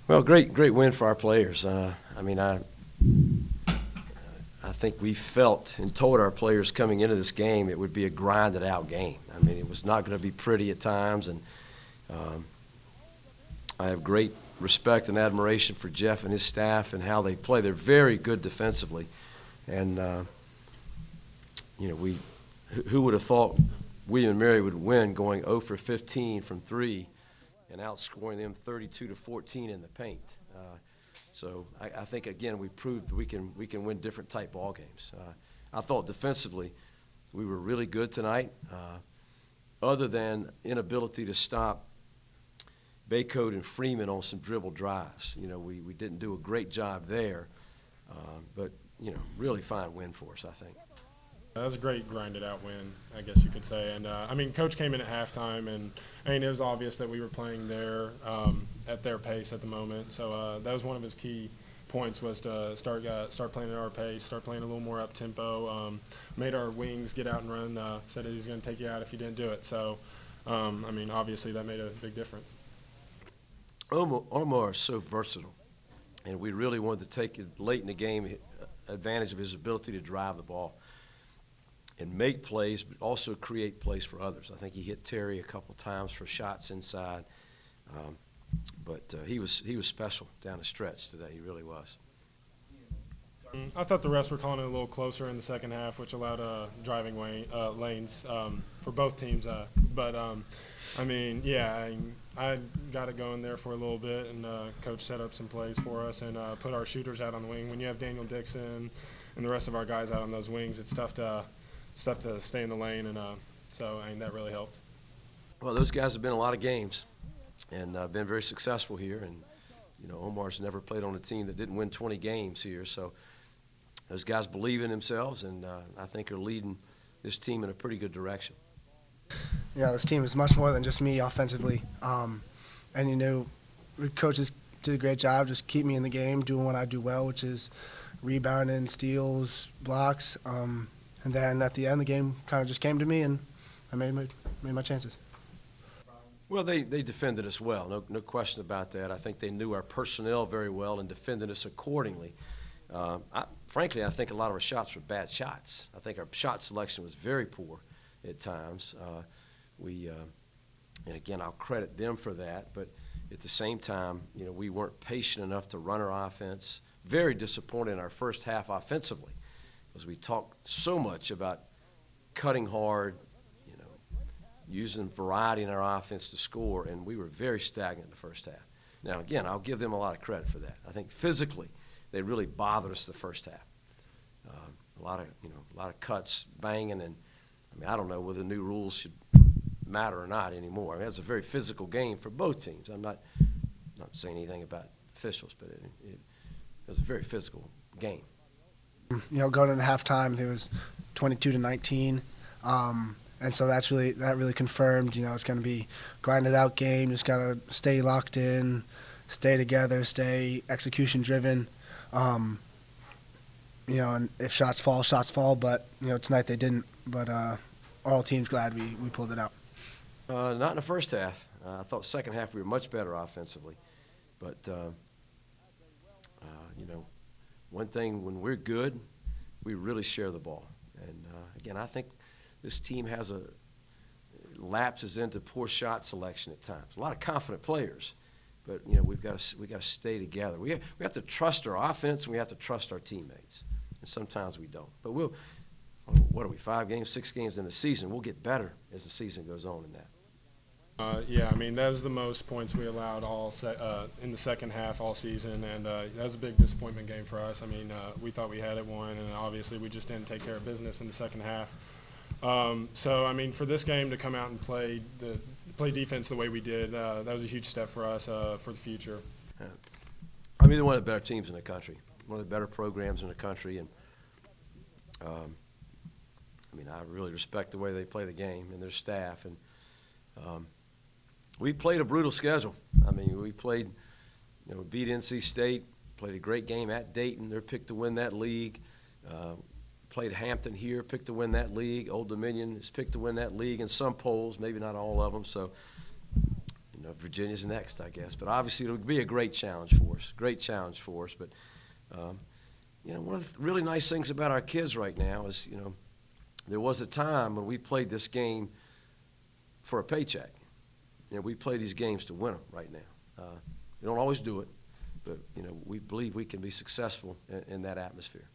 Well, great win for our players. I think we felt and told our players coming into this game it would be a grinded-out game. I mean, it was not going to be pretty at times, and I have great respect and admiration for Jeff and his staff and how they play. They're very good defensively, and who would have thought William & Mary would win going 0 for 15 from 3 and outscoring them 32-14 in the paint. So I think, again, we proved that we can win different type ball games. I thought defensively we were really good tonight, other than inability to stop Baycode and Freeman on some dribble drives. We didn't do a great job there, but, really fine win for us, I think. That was a great grinded-out win, I guess you could say. And, Coach came in at halftime, and, it was obvious that we were playing at their pace at the moment. So that was one of his key points, was to start playing at our pace, start playing a little more up-tempo, made our wings get out and run, said that he was going to take you out if you didn't do it. So, obviously that made a big difference. Omar is so versatile, and we really wanted to take it late in the game advantage of his ability to drive the ball and make plays, but also create plays for others. I think he hit Terry a couple times for shots inside, but he was special down the stretch today. He really was. I thought the refs were calling it a little closer in the second half, which allowed driving lanes for both teams. I got it going there for a little bit, and Coach set up some plays for us and put our shooters out on the wing. When you have Daniel Dixon and the rest of our guys out on those wings, it's tough to stay in the lane, and that really helped. Well, those guys have been in a lot of games and been very successful here, and Omar's never played on a team that didn't win 20 games here, so those guys believe in themselves, and I think are leading this team in a pretty good direction. Yeah, this team is much more than just me offensively, coaches did a great job just keep me in the game, doing what I do well, which is rebounding, steals, blocks. And then at the end, the game kind of just came to me, and I made my chances. Well, they defended us well, no question about that. I think they knew our personnel very well and defended us accordingly. Frankly, I think a lot of our shots were bad shots. I think our shot selection was very poor at times. And again, I'll credit them for that, but at the same time, we weren't patient enough to run our offense. Very disappointed in our first half offensively, because we talked so much about cutting hard, using variety in our offense to score, and we were very stagnant in the first half. Now, again, I'll give them a lot of credit for that. I think physically they really bothered us the first half. A lot of cuts, banging, and I don't know whether the new rules should matter or not anymore. That's a very physical game for both teams. I'm not saying anything about officials, but it was a very physical game. Going into halftime, it was 22-19, and so that really confirmed. It's going to be grinded out game. Just got to stay locked in, stay together, stay execution driven. And if shots fall. But tonight they didn't. But all teams glad we pulled it out. Not in the first half. I thought second half we were much better offensively, but one thing, when we're good, we really share the ball. And again, I think this team lapses into poor shot selection at times. A lot of confident players, but we've got to stay together. We have to trust our offense, and we have to trust our teammates. And sometimes we don't. But what are we, 5 games, 6 games in the season? We'll get better as the season goes on in that. That was the most points we allowed in the second half all season, and that was a big disappointment game for us. We thought we had it won, and obviously we just didn't take care of business in the second half. For this game to come out and play defense the way we did, that was a huge step for us for the future. They're one of the better teams in the country, one of the better programs in the country, and I really respect the way they play the game and their staff. And we played a brutal schedule. We played, beat NC State, played a great game at Dayton. They're picked to win that league. played Hampton here, picked to win that league. Old Dominion is picked to win that league in some polls, maybe not all of them. So, you know, Virginia's next, I guess. But obviously it'll be a great challenge for us, But, you know, one of the really nice things about our kids right now is, you know, there was a time when we played this game for a paycheck. You know, we play these games to win them right now. We don't always do it, but, you know, we believe we can be successful in that atmosphere.